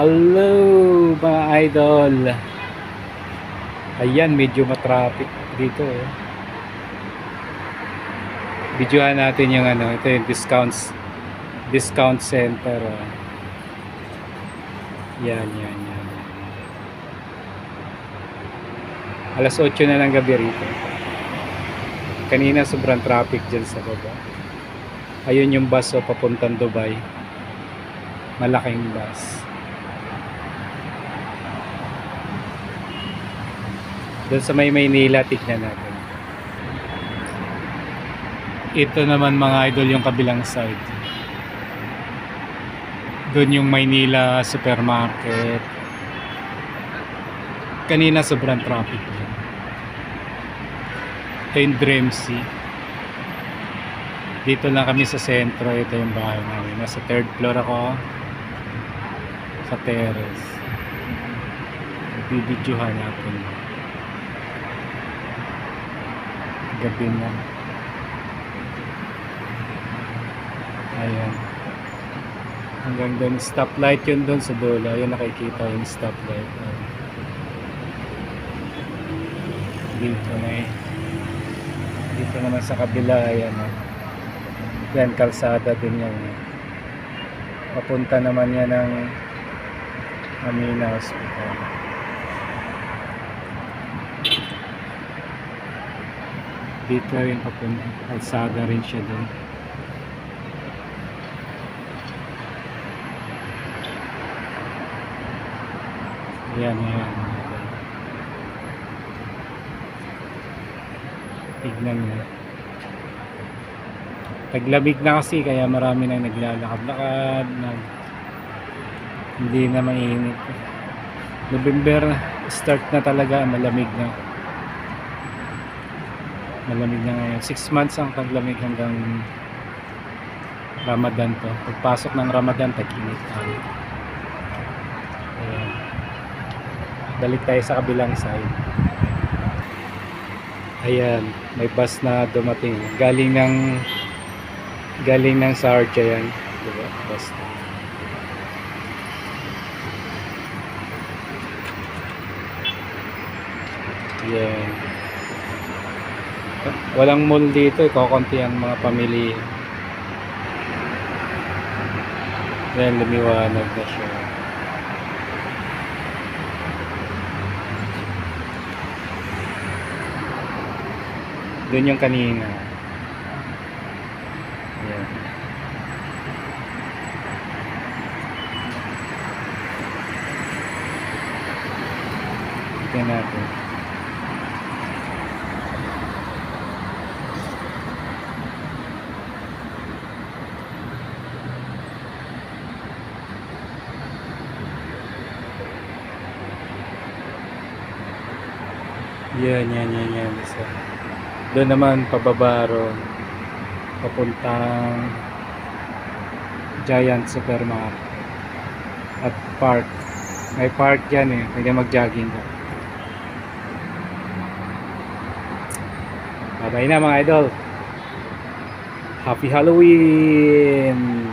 Hello mga idol. Ayan, medyo matraffic dito eh. Videohan natin yung ito yung discount center. Yan. Alas 8 na ng gabi rito. Kanina sobrang traffic dyan sa baba. Ayun yung bus papuntang Dubai. Malaking bus. Doon sa may Maynila, tignan natin. Ito naman mga idol yung kabilang side. Doon yung Maynila supermarket. Kanina sobrang traffic dyan. Ito yung Dreamsea. Dito lang kami sa sentro. Ito yung bahay namin. Nasa 3rd floor ako. Sa terrace. Bibidyohan natin. Gabi na. Ayan. Hanggang doon. Stoplight yun doon sa dulo. Ayan, nakikita yung stoplight. Dito na eh. Dito naman sa kabila. Ayan. Yan, kalsada din yan. Papunta naman yan ng Amina Hospital. Dito rin papunta. Kalsada rin siya doon. Ayan. Tignan mo. Taglamig na kasi kaya marami nang naglalakad-lakad. Hindi na mainit. November start na talaga, malamig na. Malamig na ngayon. 6 months ang taglamig hanggang Ramadan to. Pagpasok ng Ramadan, tag-init tayo. Ayan. Balik tayo sa kabilang side. Ayan, may bus na dumating. Galing ng Sharjah yan. Diba? Bus na. Ayan. Walang mall dito, kukunti ang mga pamilya. Ayan, lumiwanag na siya. Doon yung kanina. Ayan. Tignan natin. Yan. Isa. Doon naman pababa ron, papuntang Giant Supermarket at park. May park yan eh, pwede mag-jogging ka. Bye bye na mga idol. Happy Halloween!